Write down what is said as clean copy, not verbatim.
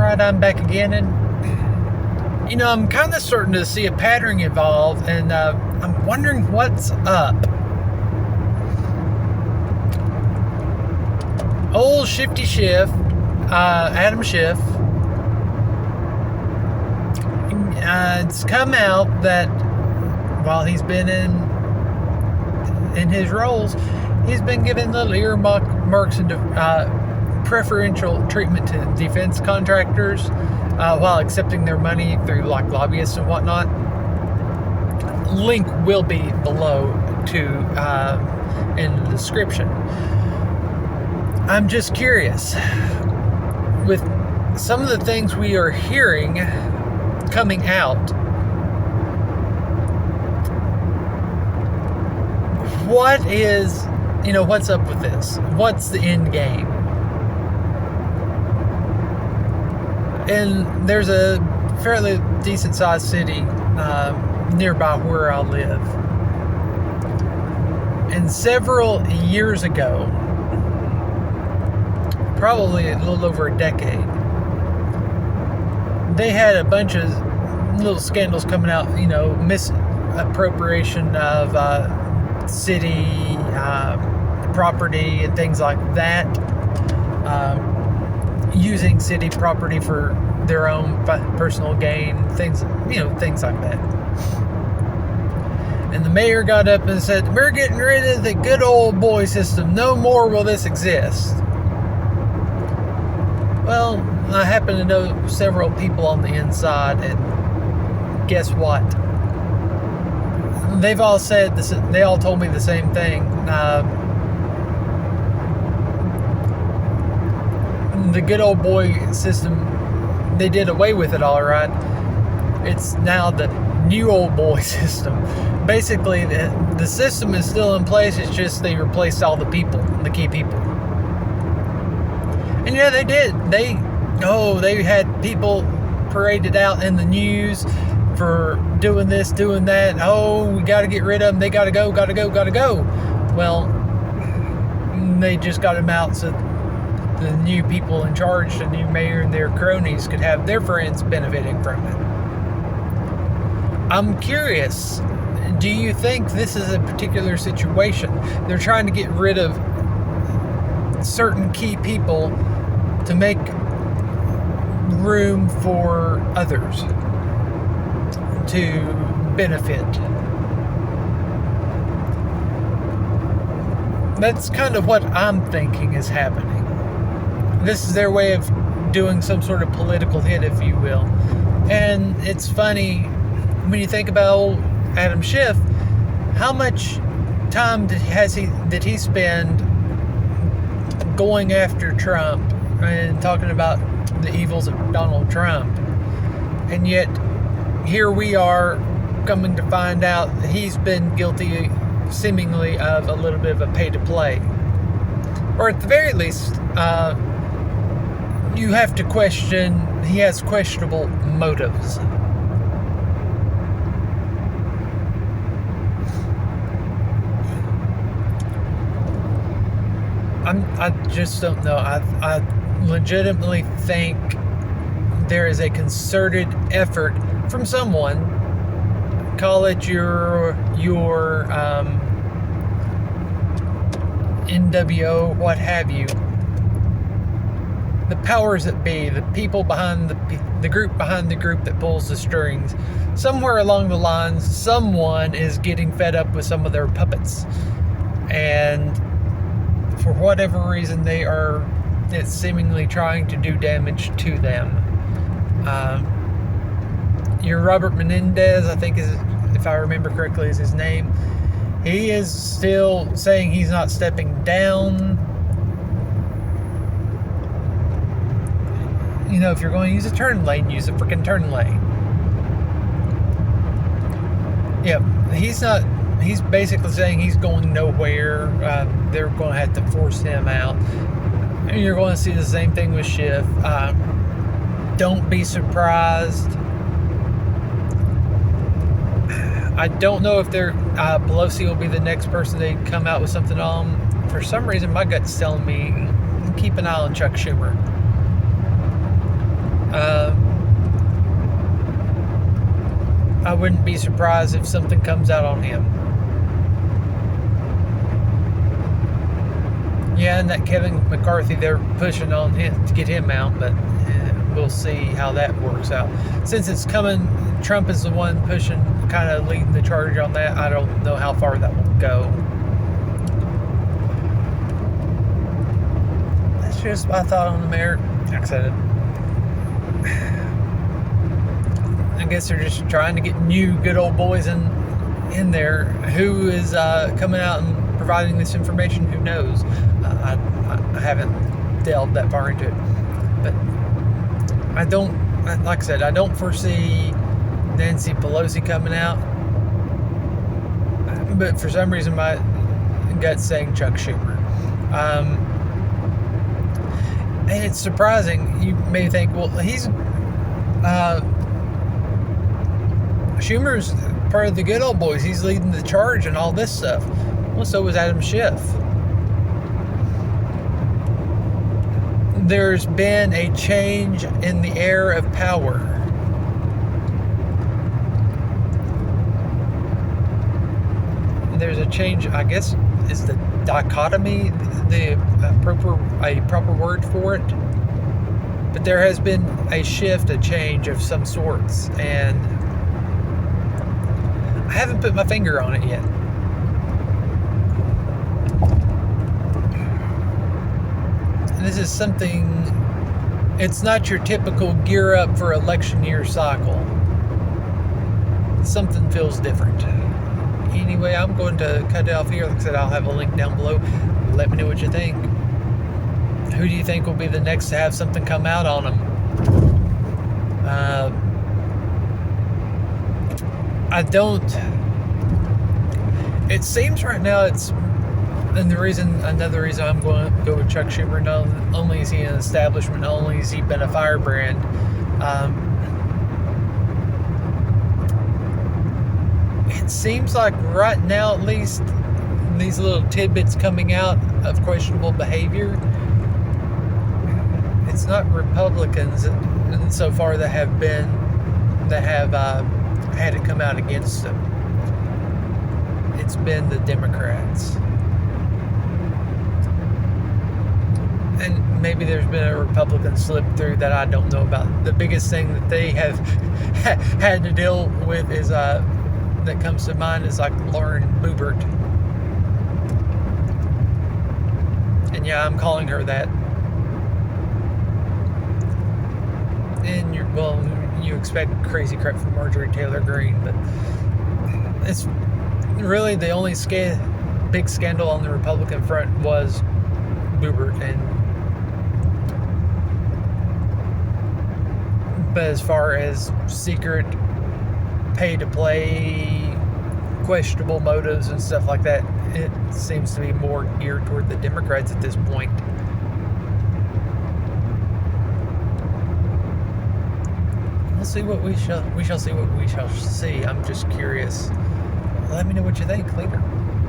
Right, I'm back again, and I'm kind of starting to see a pattern evolve, and I'm wondering what's up. Old Shifty Schiff, Adam Schiff, it's come out that while he's been in his roles, he's been given little earmarks and preferential treatment to defense contractors while accepting their money through like lobbyists and whatnot. Link will be below in the description. I'm just curious, with some of the things we are hearing coming out, what's up with this? What's the end game? And there's a fairly decent sized city nearby where I live. And several years ago, probably a little over a decade, they had a bunch of little scandals coming out, misappropriation of city property and things like that, using city property for their own personal gain, things like that. And the mayor got up and said, "We're getting rid of the good old boy system. No more will this exist." Well, I happen to know several people on the inside, and guess what? They've all said this. They all told me the same thing. The good old boy system, they did away with it, all right. It's now the new old boy system. Basically, the system is still in place. It's just they replaced all the key people. And yeah, they did. They had people paraded out in the news for doing this, doing that. Oh, we got to get rid of them. They got to go. Well, they just got them out so the new people in charge, the new mayor and their cronies, could have their friends benefiting from it. I'm curious, do you think this is a particular situation? They're trying to get rid of certain key people to make room for others to benefit. That's kind of what I'm thinking is happening. This is their way of doing some sort of political hit, if you will. And it's funny when you think about old Adam Schiff, how much time did he spend going after Trump and talking about the evils of Donald Trump? And yet here we are coming to find out that he's been guilty seemingly of a little bit of a pay to play, or at the very least you have to question, he has questionable motives. I just don't know. I legitimately think there is a concerted effort from someone, call it your NWO, what have you, the powers that be, the people behind the group behind the group that pulls the strings. Somewhere along the lines, someone is getting fed up with some of their puppets, and for whatever reason, it's seemingly trying to do damage to them. Your Robert Menendez, I think, if I remember correctly, is his name. He is still saying he's not stepping down. If you're going to use a turn lane, use a freaking turn lane. Yeah, he's basically saying he's going nowhere. They're going to have to force him out. And you're going to see the same thing with Schiff. Don't be surprised. I don't know if Pelosi will be the next person they come out with something on. For some reason, my gut's telling me keep an eye on Chuck Schumer. I wouldn't be surprised if something comes out on him. Yeah, and that Kevin McCarthy, they're pushing on him to get him out, but we'll see how that works out. Since it's coming, Trump is the one pushing, kind of leading the charge on that. I don't know how far that will go. That's just my thought on the mayor. Like I said, I guess they're just trying to get new good old boys in there. Who is coming out and providing this information? Who knows? I haven't delved that far into it, but I don't. Like I said, I don't foresee Nancy Pelosi coming out, but for some reason my gut's saying Chuck Schumer. And it's surprising. You may think, well, he's Schumer's part of the good old boys. He's leading the charge and all this stuff. Well, so was Adam Schiff. There's been a change in the air of power. There's a change, I guess, is the dichotomy the proper word for it? But there has been a shift, a change of some sorts, and I haven't put my finger on it yet. And this is something, it's not your typical gear up for election year cycle. Something feels different. Anyway, I'm going to cut it off here. Like I said, I'll have a link down below. Let me know what you think. Who do you think will be the next to have something come out on them? I don't. It seems right now it's, and another reason I'm going to go with Chuck Schumer. Not only is he an establishment, not only has he been a firebrand. It seems like right now, at least, these little tidbits coming out of questionable behavior, it's not Republicans so far that have had it come out against them. It's been the Democrats. And maybe there's been a Republican slip through that I don't know about. The biggest thing that they have had to deal with is that comes to mind is like Lauren Boebert. And yeah, I'm calling her that. And you expect crazy crap from Marjorie Taylor Greene, but it's really the only big scandal on the Republican front was Boebert. But as far as secret pay-to-play, questionable motives and stuff like that, it seems to be more geared toward the Democrats at this point. We'll see what we shall see what we shall see. I'm just curious. Let me know what you think later.